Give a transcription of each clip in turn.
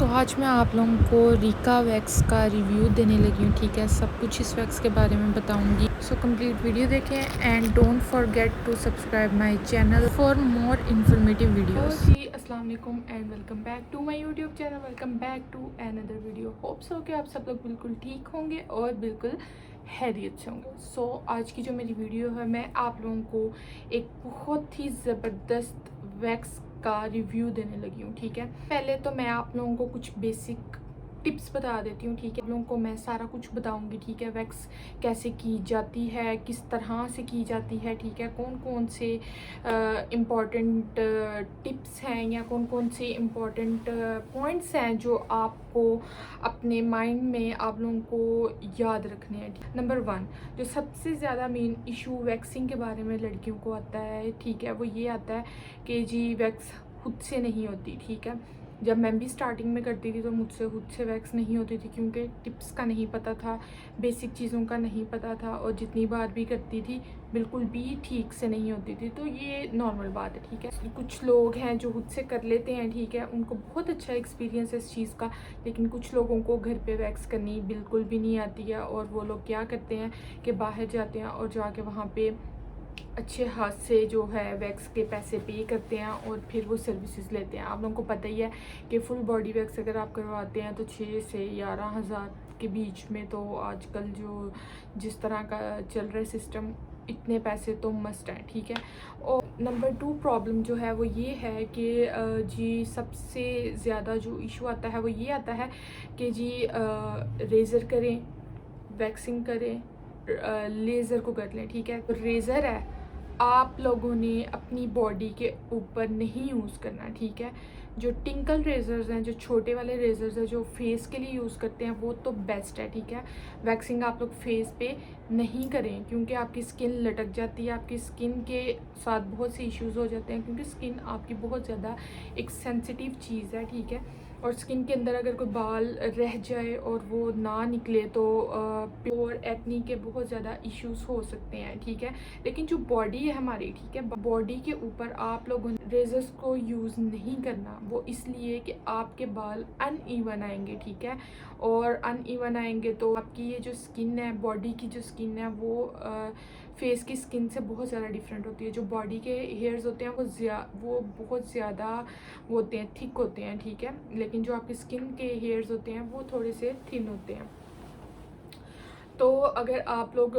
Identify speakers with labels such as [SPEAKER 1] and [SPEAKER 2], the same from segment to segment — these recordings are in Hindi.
[SPEAKER 1] आज मैं आप लोगों को रिका वैक्स का रिव्यू देने लगी हूँ। ठीक है, सब कुछ इस वैक्स के बारे में बताऊँगी। कंप्लीट वीडियो देखें and don't forget to subscribe my channel for more informative videos. जी अस्सलाम वालेकुम and welcome back to my YouTube channel. Welcome back to another video. Hopes हो कि आप सब लोग बिल्कुल ठीक होंगे और बिल्कुल हैरियत से होंगे। आज की जो मेरी वीडियो है, मैं आप लोगों को एक बहुत ही ज़बरदस्त वैक्स का रिव्यू देने लगी हूँ। ठीक है, पहले तो मैं आप लोगों को कुछ बेसिक टिप्स बता देती हूँ। ठीक है, आप लोगों को मैं सारा कुछ बताऊंगी। ठीक है, वैक्स कैसे की जाती है, किस तरह से की जाती है। ठीक है, कौन कौन से इम्पॉर्टेंट टिप्स हैं या कौन कौन से इम्पॉर्टेंट पॉइंट्स हैं जो आपको अपने माइंड में आप लोगों को याद रखने हैं। नंबर 1, जो सबसे ज़्यादा मेन इशू वैक्सिंग के बारे में लड़कियों को आता है, ठीक है, वो ये आता है कि जी वैक्स खुद से नहीं होती। ठीक है, जब मैं भी स्टार्टिंग में करती थी तो मुझसे खुद से वैक्स नहीं होती थी, क्योंकि टिप्स का नहीं पता था, बेसिक चीज़ों का नहीं पता था, और जितनी बार भी करती थी बिल्कुल भी ठीक से नहीं होती थी। तो ये नॉर्मल बात है। ठीक है, कुछ लोग हैं जो खुद से कर लेते हैं, ठीक है, उनको बहुत अच्छा एक्सपीरियंस है इस चीज़ का, लेकिन कुछ लोगों को घर पे वैक्स करनी बिल्कुल भी नहीं आती है, और वो लोग क्या करते हैं कि बाहर जाते हैं और जाके वहाँ पे अच्छे हाथ से जो है वैक्स के पैसे पे करते हैं और फिर वो सर्विसेज लेते हैं। आप लोगों को पता ही है कि फुल बॉडी वैक्स अगर आप करवाते हैं तो 6 से 11,000 के बीच में, तो आजकल जो जिस तरह का चल रहा है सिस्टम, इतने पैसे तो मस्ट हैं। ठीक है, और नंबर 2 प्रॉब्लम जो है वो ये है कि जी सबसे ज़्यादा जो इशू आता है वो ये आता है कि जी रेज़र करें, वैक्सिंग करें, लेज़र को कर लें। ठीक है, तो रेज़र है आप लोगों ने अपनी बॉडी के ऊपर नहीं यूज़ करना। ठीक है, जो टिंकल रेजर्स हैं, जो छोटे वाले रेजर्स हैं जो फेस के लिए यूज़ करते हैं, वो तो बेस्ट है। ठीक है, वैक्सिंग आप लोग फेस पे नहीं करें, क्योंकि आपकी स्किन लटक जाती है, आपकी स्किन के साथ बहुत से इश्यूज़ हो जाते हैं, क्योंकि स्किन आपकी बहुत ज़्यादा एक सेंसिटिव चीज़ है। ठीक है, और स्किन के अंदर अगर कोई बाल रह जाए और वो ना निकले तो प्योर एक्नी के बहुत ज़्यादा इश्यूज हो सकते हैं। ठीक है, लेकिन जो बॉडी है हमारी, ठीक है, बॉडी के ऊपर आप लोगों ने रेजर्स को यूज़ नहीं करना, वो इसलिए कि आपके बाल अनइवन आएंगे। ठीक है, और अनइवन आएंगे तो आपकी ये जो स्किन है, बॉडी की जो स्किन है, वो फेस की स्किन से बहुत ज़्यादा डिफरेंट होती है। जो बॉडी के हेयर्स होते हैं वो बहुत ज़्यादा होते हैं, थिक होते हैं। ठीक है, लेकिन जो आपकी स्किन के हेयर्स होते हैं वो थोड़े से थिन होते हैं। तो अगर आप लोग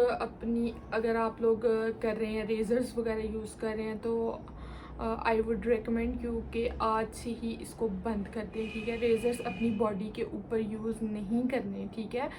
[SPEAKER 1] कर रहे हैं रेजर्स वगैरह यूज़ कर रहे हैं, तो आई वुड रिकमेंड यू कि आज से ही इसको बंद कर दें। ठीक है, रेजर्स अपनी बॉडी के ऊपर यूज़ नहीं करने। ठीक है,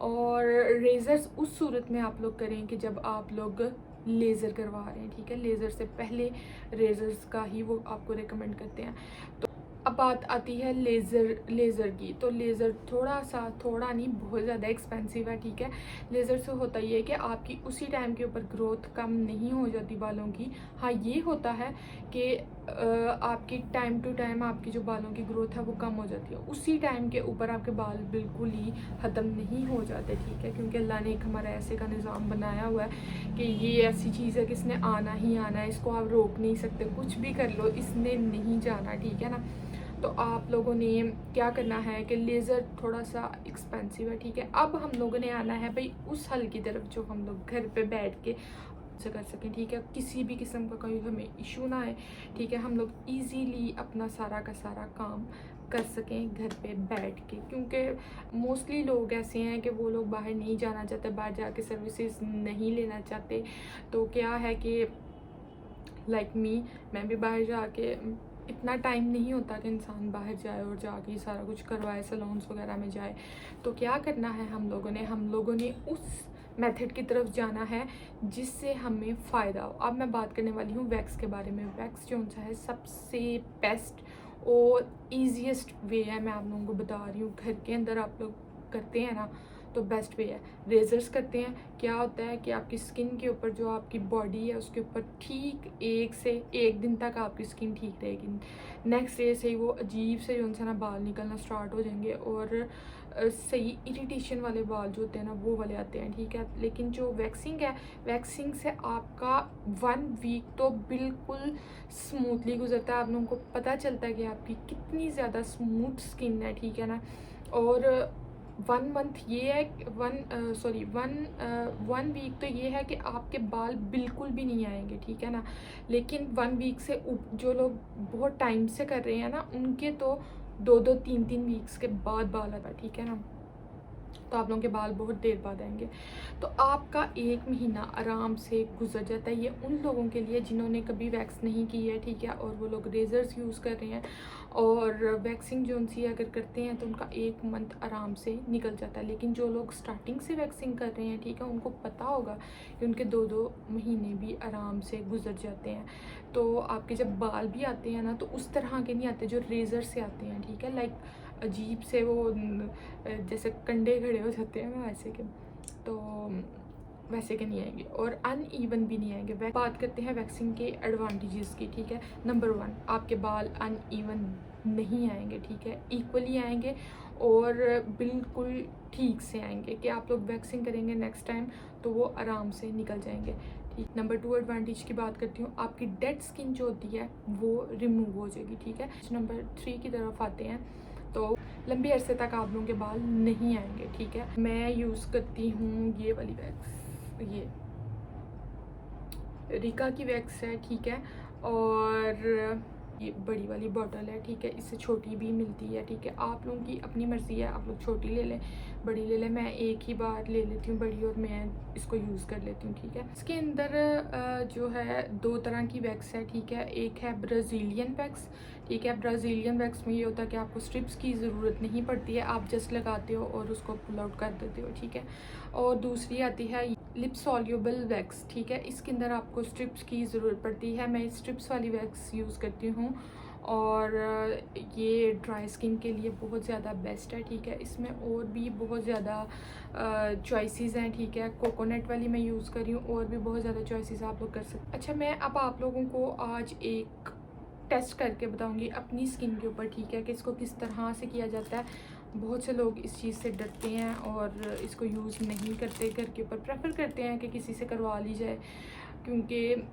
[SPEAKER 1] और रेजर्स उस सूरत में आप लोग करें कि जब आप लोग लेज़र करवा रहे हैं। ठीक है, लेज़र से पहले रेजर्स का ही वो आपको रिकमेंड करते हैं। तो अब बात आती है लेज़र की। तो लेज़र थोड़ा नहीं, बहुत ज़्यादा एक्सपेंसिव है। ठीक है, लेज़र से होता ये है कि आपकी उसी टाइम के ऊपर ग्रोथ कम नहीं हो जाती बालों की। हाँ, ये होता है कि आपकी टाइम टू टाइम आपकी जो बालों की ग्रोथ है वो कम हो जाती है, उसी टाइम के ऊपर आपके बाल बिल्कुल ही ख़त्म नहीं हो जाते। ठीक है, क्योंकि अल्लाह ने एक हमारा ऐसे का निज़ाम बनाया हुआ है कि ये ऐसी चीज़ है कि इसने आना ही आना है, इसको आप रोक नहीं सकते, कुछ भी कर लो इसने नहीं जाना। ठीक है ना, तो आप लोगों ने क्या करना है कि लेज़र थोड़ा सा एक्सपेंसिव है। ठीक है, अब हम लोगों ने आना है भाई उस हल की तरफ जो हम लोग घर पे बैठ के से कर सकें। ठीक है, किसी भी किस्म का कोई हमें इशू ना आए। ठीक है, हम लोग इजीली अपना सारा का सारा काम कर सकें घर पे बैठ के, क्योंकि मोस्टली लोग ऐसे हैं कि वो लोग बाहर नहीं जाना चाहते, बाहर जाके सर्विसेज नहीं लेना चाहते। तो क्या है कि लाइक मैं भी बाहर जाके इतना टाइम नहीं होता कि इंसान बाहर जाए और जाके सारा कुछ करवाए, सैलून्स वगैरह में जाए। तो क्या करना है हम लोगों ने उस मेथड की तरफ जाना है जिससे हमें फ़ायदा हो। अब मैं बात करने वाली हूँ वैक्स के बारे में। वैक्स जो सा है सबसे बेस्ट और ईजीएस्ट वे है, मैं आप लोगों को बता रही हूँ। घर के अंदर आप लोग करते हैं ना, तो बेस्ट वे है। रेजर्स करते हैं, क्या होता है कि आपकी स्किन के ऊपर जो आपकी बॉडी है उसके ऊपर ठीक 1 दिन तक आपकी स्किन ठीक रहेगी। नेक्स्ट डे से ही वो अजीब से जो ना बाल निकलना स्टार्ट हो जाएंगे और सही इरिटेशन वाले बाल जो होते हैं ना वो वाले आते हैं, ठीक है। लेकिन जो वैक्सिंग है, वैक्सिंग से आपका 1 वीक तो बिल्कुल स्मूथली गुजरता है। आप लोगों को पता चलता है कि आपकी कितनी ज़्यादा स्मूथ स्किन है, ठीक है ना। और 1 मंथ ये है, 1 वीक तो ये है कि आपके बाल बिल्कुल भी नहीं आएंगे, ठीक है ना। लेकिन 1 वीक से जो लोग बहुत टाइम से कर रहे हैं ना, उनके तो 2-2 3-3 वीक्स के बाद बाल आता है, ठीक है ना। तो आप लोगों के बाल बहुत देर बाद आएंगे। तो आपका 1 महीना आराम से गुजर जाता है। ये उन लोगों के लिए जिन्होंने कभी वैक्स नहीं की है, ठीक है, और वो लोग रेजर्स यूज़ कर रहे हैं और वैक्सिंग जो उनसी अगर करते हैं तो उनका 1 मंथ आराम से निकल जाता है। लेकिन जो लोग स्टार्टिंग से वैक्सिंग कर रहे हैं, ठीक है, उनको पता होगा कि उनके 2-2 महीने भी आराम से गुजर जाते हैं। तो आपके जब बाल भी आते हैं ना तो उस तरह के नहीं आते जो रेज़र से आते हैं, ठीक है। लाइक अजीब से वो जैसे कंडे खड़े हो जाते हैं ना वैसे के, तो वैसे के नहीं आएंगे और अनइवन भी नहीं आएंगे। बात करते हैं वैक्सिंग के एडवांटेजेस की, ठीक है। नंबर 1, आपके बाल अनइवन नहीं आएंगे, ठीक है, इक्वली आएंगे और बिल्कुल ठीक से आएंगे कि आप लोग वैक्सिंग करेंगे नेक्स्ट टाइम तो वो आराम से निकल जाएंगे, ठीक। नंबर 2 एडवांटेज की बात करती हूँ, आपकी डेड स्किन जो होती है वो रिमूव हो जाएगी, ठीक है। नंबर 3 की तरफ आते हैं तो लंबे अरसे तक आप लोगों के बाल नहीं आएंगे, ठीक है। मैं यूज़ करती हूँ ये वाली वैक्स, ये रिका की वैक्स है, ठीक है। और ये बड़ी वाली बॉटल है, ठीक है, इससे छोटी भी मिलती है, ठीक है। आप लोगों की अपनी मर्ज़ी है, आप लोग छोटी ले लें बड़ी ले लें। मैं एक ही बार ले लेती हूँ बड़ी और मैं इसको यूज़ कर लेती हूँ, ठीक है। इसके अंदर जो है 2 तरह की वैक्स है, ठीक है। एक है ब्राज़ीलियन वैक्स, ठीक है। ब्राज़ीलियन वैक्स में ये होता है कि आपको स्ट्रिप्स की ज़रूरत नहीं पड़ती है, आप जस्ट लगाते हो और उसको पुल आउट कर देते हो, ठीक है। और दूसरी आती है लिप सॉल्यूबल वैक्स, ठीक है। इसके अंदर आपको स्ट्रिप्स की ज़रूरत पड़ती है। मैं स्ट्रिप्स वाली वैक्स यूज़ करती हूँ और ये ड्राई स्किन के लिए बहुत ज़्यादा बेस्ट है, ठीक है। इसमें और भी बहुत ज़्यादा चॉइसेस हैं, ठीक है। कोकोनट वाली मैं यूज़ कर रही हूँ, और भी बहुत ज़्यादा चॉइसेस आप लोग कर सकते हैं। अच्छा, मैं अब आप लोगों को आज एक टेस्ट करके बताऊंगी अपनी स्किन के ऊपर, ठीक है, कि इसको किस तरह से किया जाता है। बहुत से लोग इस चीज़ से डरते हैं और इसको यूज़ नहीं करते, घर के ऊपर प्रेफर करते हैं कि किसी से करवा ली जाए, क्योंकि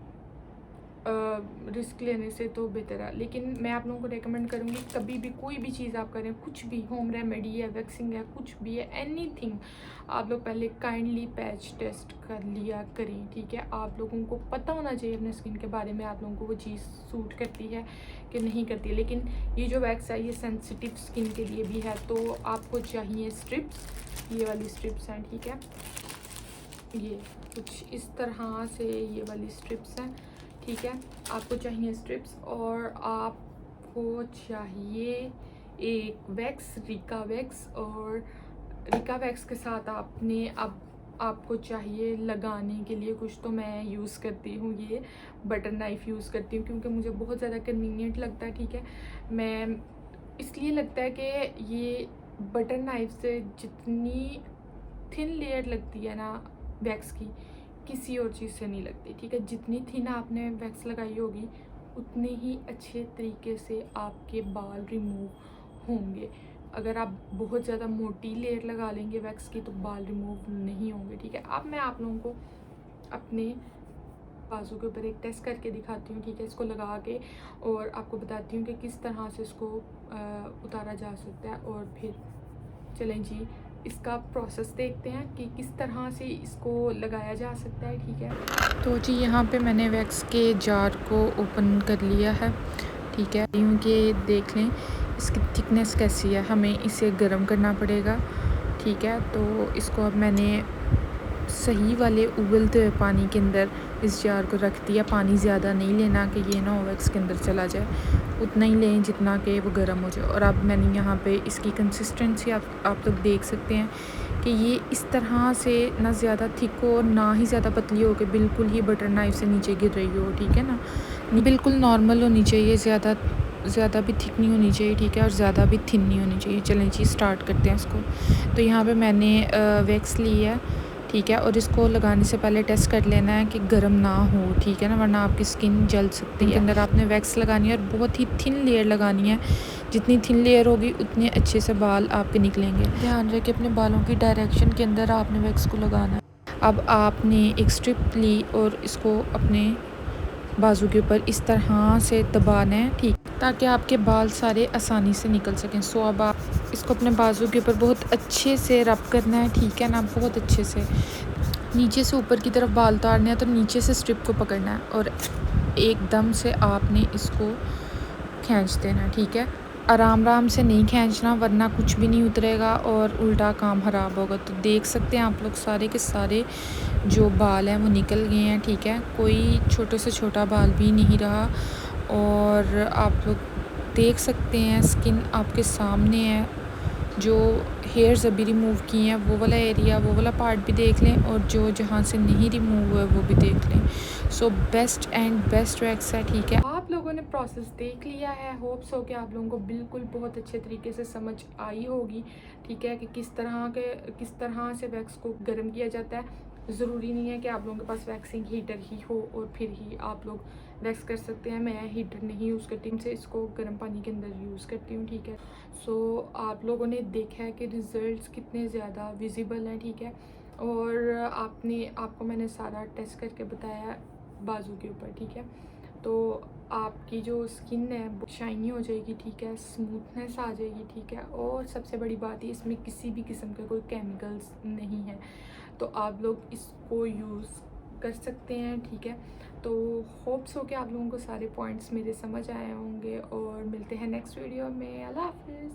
[SPEAKER 1] रिस्क लेने से तो बेहतर है। लेकिन मैं आप लोगों को रेकमेंड करूँगी, कभी भी कोई भी चीज़ आप करें, कुछ भी होम रेमेडी है, वैक्सिंग है, कुछ भी है, एनीथिंग, आप लोग पहले काइंडली पैच टेस्ट कर लिया करें, ठीक है। आप लोगों को पता होना चाहिए अपने स्किन के बारे में, आप लोगों को वो चीज़ सूट करती है कि नहीं करती है। लेकिन ये जो वैक्स है ये सेंसिटिव स्किन के लिए भी है, तो आपको चाहिए स्ट्रिप्स, ये वाली स्ट्रिप्स हैं, ठीक है। ये कुछ इस तरह से ये वाली स्ट्रिप्स हैं, ठीक है। आपको चाहिए स्ट्रिप्स और आपको चाहिए एक वैक्स, रिका वैक्स, और रिका वैक्स के साथ आपको चाहिए लगाने के लिए कुछ। तो मैं यूज़ करती हूँ ये बटर नाइफ़ यूज़ करती हूँ, क्योंकि मुझे बहुत ज़्यादा कन्वीनियंट लगता है, ठीक है। मैं इसलिए लगता है कि ये बटर नाइफ़ से जितनी थिन लेयर लगती है ना वैक्स की, किसी और चीज़ से नहीं लगती, ठीक है। जितनी थिन आपने वैक्स लगाई होगी उतने ही अच्छे तरीके से आपके बाल रिमूव होंगे। अगर आप बहुत ज़्यादा मोटी लेयर लगा लेंगे वैक्स की तो बाल रिमूव नहीं होंगे, ठीक है। अब मैं आप लोगों को अपने बाजू के ऊपर एक टेस्ट करके दिखाती हूँ, ठीक है, इसको लगा के, और आपको बताती हूँ कि किस तरह से इसको उतारा जा सकता है। और फिर चलें जी, इसका प्रोसेस देखते हैं कि किस तरह से इसको लगाया जा सकता है, ठीक है। तो जी यहाँ पे मैंने वैक्स के जार को ओपन कर लिया है, ठीक है। यूँ कि देख लें इसकी थिकनेस कैसी है, हमें इसे गर्म करना पड़ेगा, ठीक है। तो इसको अब मैंने सही वाले उबलते हुए पानी के अंदर इस जार को रख दिया। पानी ज़्यादा नहीं लेना कि ये ना वैक्स के अंदर चला जाए, उतना ही लें जितना कि वो गर्म हो जाए। और अब मैंने यहाँ पे इसकी कंसिस्टेंसी आप लोग देख सकते हैं कि ये इस तरह से ना ज़्यादा थिक हो और ना ही ज़्यादा पतली हो कि बिल्कुल ही बटर नाइफ से नीचे गिर रही हो, ठीक है ना। बिल्कुल नॉर्मल होनी चाहिए, ज़्यादा ज़्यादा भी थिक नहीं होनी चाहिए, ठीक है, और ज़्यादा भी थिन नहीं होनी चाहिए। चलें जी स्टार्ट करते हैं इसको। तो यहाँ पे मैंने वैक्स ली है, ठीक है, और इसको लगाने से पहले टेस्ट कर लेना है कि गर्म ना हो, ठीक है ना, वरना आपकी स्किन जल सकती है। के अंदर आपने वैक्स लगानी है और बहुत ही थिन लेयर लगानी है। जितनी थिन लेयर होगी उतने अच्छे से बाल आपके निकलेंगे। ध्यान रखें अपने बालों की डायरेक्शन के अंदर आपने वैक्स को लगाना है। अब आपने एक स्ट्रिप ली और इसको अपने बाजू के ऊपर इस तरह से दबाना है, ठीक, ताकि आपके बाल सारे आसानी से निकल सकें। सो अब आप इसको अपने बाजू के ऊपर बहुत अच्छे से रब करना है, ठीक है ना, बहुत अच्छे से। नीचे से ऊपर की तरफ बाल उतारने हैं तो नीचे से स्ट्रिप को पकड़ना है और एकदम से आपने इसको खींच देना, ठीक है। आराम आराम से नहीं खींचना, वरना कुछ भी नहीं उतरेगा और उल्टा काम ख़राब होगा। तो देख सकते हैं आप लोग सारे के सारे जो बाल हैं वो निकल गए हैं, ठीक है, कोई छोटे से छोटा बाल भी नहीं रहा। और आप लोग देख सकते हैं स्किन आपके सामने है। जो हेयर्स अभी रिमूव किए हैं वो वाला एरिया, वो वाला पार्ट भी देख लें, और जो जहाँ से नहीं रिमूव हुआ है वो भी देख लें। So best and best wax है, ठीक है। आप लोगों ने प्रोसेस देख लिया है, होप्स हो कि आप लोगों को बिल्कुल बहुत अच्छे तरीके से समझ आई होगी, ठीक है, कि किस तरह से वैक्स को गर्म किया जाता है। ज़रूरी नहीं है कि आप लोगों के पास वैक्सिंग हीटर ही हो और फिर ही आप लोग वैक्स कर सकते हैं। मैं हीटर नहीं यूज़ करती हूँ, से इसको गर्म पानी के अंदर यूज़ करती हूँ, ठीक है। सो आप लोगों ने देखा है कि रिज़ल्ट्स कितने ज़्यादा विजिबल हैं, ठीक है, और आपको मैंने सारा टेस्ट करके बताया बाजू के ऊपर, ठीक है। तो आपकी जो स्किन है वो शाइनी हो जाएगी, ठीक है, स्मूथनेस आ जाएगी, ठीक है, और सबसे बड़ी बात है इसमें किसी भी किस्म के कोई केमिकल्स नहीं है। तो आप लोग इसको यूज़ कर सकते हैं, ठीक है। तो होप्स हो कि आप लोगों को सारे पॉइंट्स मेरे समझ आए होंगे और मिलते हैं नेक्स्ट वीडियो में। अल्लाह हाफिज़।